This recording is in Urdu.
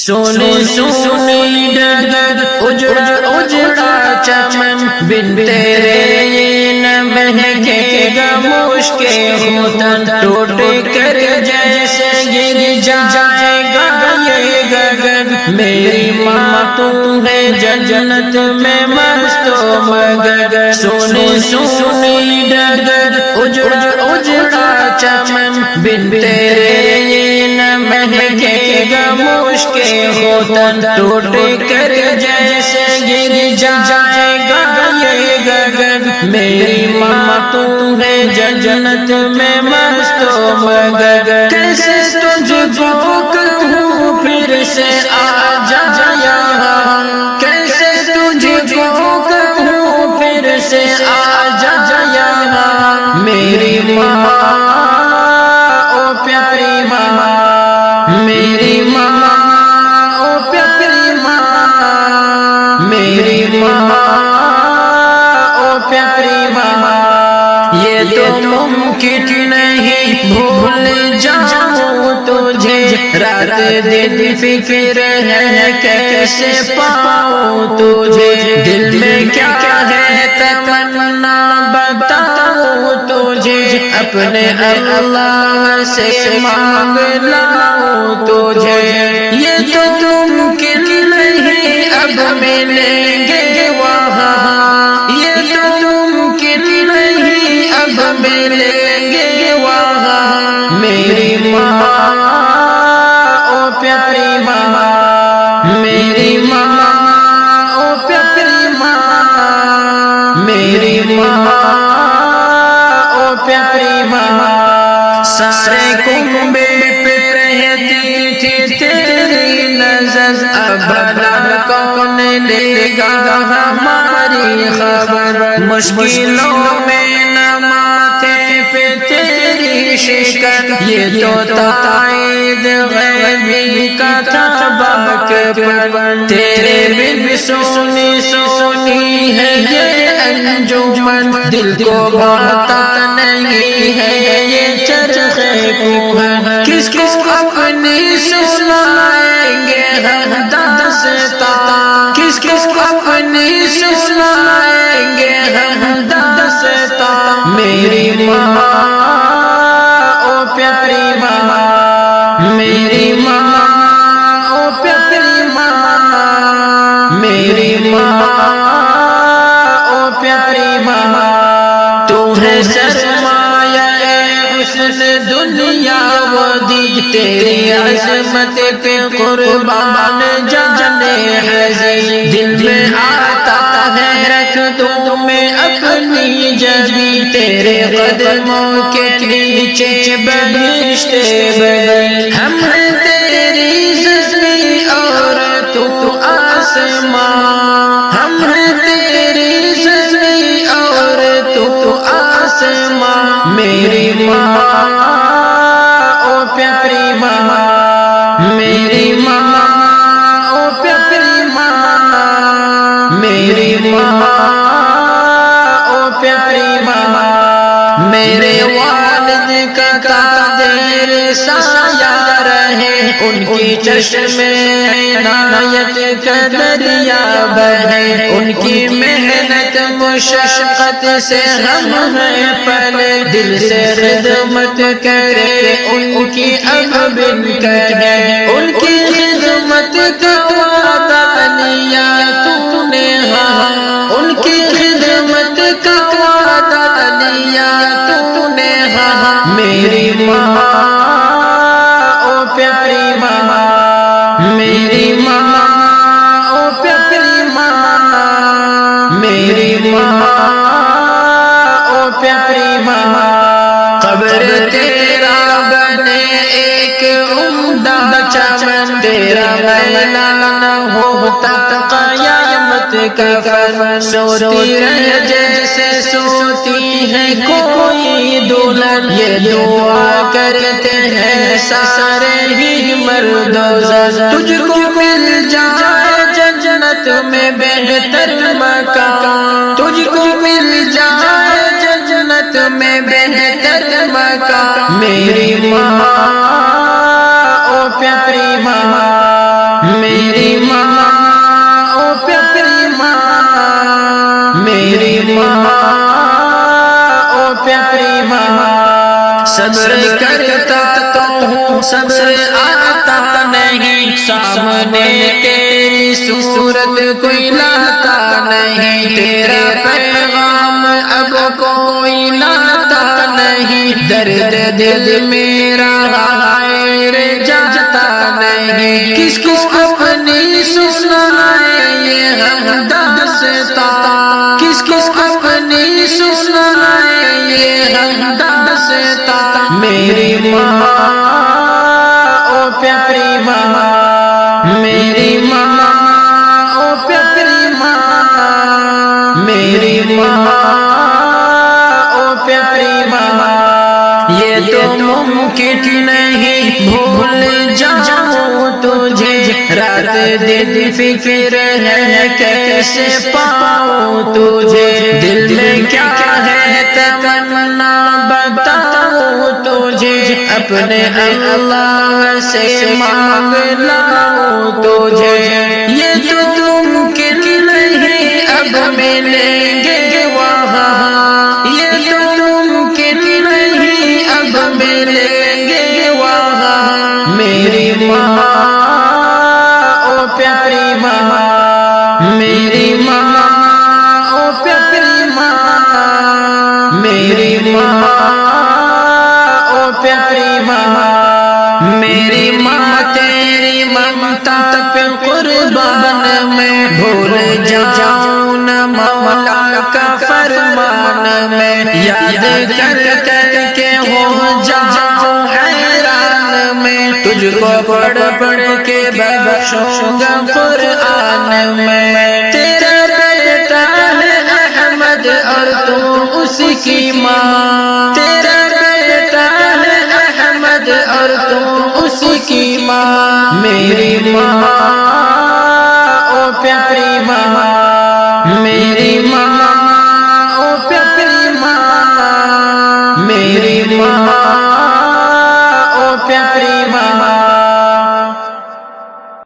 سونی سونی ڈگر اجڑا اجڑا چمن بن تیرے نہ مہکے گا مشکے خوتن ٹوٹ کر جیسے گر جائے گا یہ گگن میری ماں تو ہے جنت میں مست و مگن سونی سونی ڈگر اجڑا اجڑا چمن بن تیرے نہ مہکے گا مشکے خوتن ٹوٹ کر جیسے گر جائے گا یہ گگن میری ماں تو ہے جنت میں مست و مگن کیسے تجھ کو کہوں پھر سے آ جا یہاں کیسے تجھ کو کہوں پھر سے آ جا یہاں میری ماں او پیاری ماں میری ماں او پیاری ماں میری ماں او پیاری ماں یہ تو ممکن نہیں بھول جاؤں تجھے رات دن فکر ہے کیسے پاؤں تجھے دل میں کیا ہے تمنا بتاؤں تجھے اپنے اللہ سے مانگ لاؤں تجھے یہ تو ممکن نہیں اب ملیں گے وہاں یہ تو ممکن نہیں اب ملیں گے وہاں میری ماں او پیاری ماں میری ماں او پیاری ماں میری ماں او پیاری ماں سارے کنبے پہ رہتی تھی تیری نظر اب بھلا کون لے گا ہماری خبر مشکلوں میں نہ ماتھے پہ تیری شکن یہ تو تائید غیبی کا تھا باک پر تیرے بن سونی سونی ہے یہ انجمن دل کو بھاتا نہیں ہے یہ چرخے کوہن کس کو اپنی سنائیں گے ہم داستان کس کو اپنی سنائیں گے ہم داستان میری ماں او پیاری ماں میری ماں او پیاری ماں میری ماں او پیاری ماں تو ہے سرمایہ حسن دنیا و دی تیری عظمت پہ قربان جانے حزین دل میں آتا ہے رکھ دوں میں اپنی جبی تیرے قدموں کے نیچے بہشت بنی ہم ہیں تیری زمین اور تو آسمان ہم ہیں تیری زمین اور تو آسمان میری ماں او پیاری ماں میری ماں او پیاری ماں میری ماں او پیاری ماں میرے والد کا قادر سایہ رہے ان کی چشم عنایت کا دریا بہے ان کی محنت مشقت سے ہم ہیں پلے دل سے خدمت کرے ان کی اب بن کہے ان کی خدمت کا وعدہ لیا تو نے ہاں ان کی خدمت کا وعدہ لیا تو نے ہاں میری ماں او پیاری ماں میری ماں او پیاری ماں میری ماں او پیاری ماں قبر تیرا بنے ایک عمدہ چمن تیرا میلان ہوتا قیامت کا فن سوتی رہ جیسے سوتی ہے کوئی دلہن یہ دعا کرتے ہیں سارے ہی مرد و زن تجھ کو مل جائے جنت میں بہتر مکان تجھ کو مل جائے جنت میں بہتر مکان میری ماں او پیاری ماں صبر کرتا تو ہوں صبر آتا نہیں، سامنے تیری صورت کوئی لاتا نہیں، تیرا پیغام اب کوئی لاتا نہیں، درد دل میرا غیر جاتا نہیں، کس کو اپنی سنائے یہ ہم داستان، کس کو اپنی سنائے یہ ہم داستان، میری ماں او پیاری ماں، میری ماں او پیاری ماں، میری ماں او پیاری ماں، یہ تو ممکن نہیں بھول جاؤں تجھے، رات دن فکر ہے کیسے پاؤں تجھے، دل میں کیا ہے تمنا بتاؤں تجھے، اپنے اللہ سے مانگ لاؤں تجھے، یہ تو ممکن نہیں اب ملیں گے وہاں، یہ تو ممکن نہیں اب ملیں گے وہاں، میری ماں او پیاری ماں، میری ماں او پیاری ماں، میری ماں او پیاری ماں، میری ماں تیری ممتا پہ قربان میں بھول جاؤں نہ مولا کا فرمان میں، یاد کر کر کے ہو جاؤں حیران میں، تجھ کو پڑھ پڑھ کے بخشوں گا قرآن میں، تیرا بیٹا ہے احمد اور تو اس کی ماں، تیرا بیٹا ہے احمد اور تو اس کی ماں، میری ماں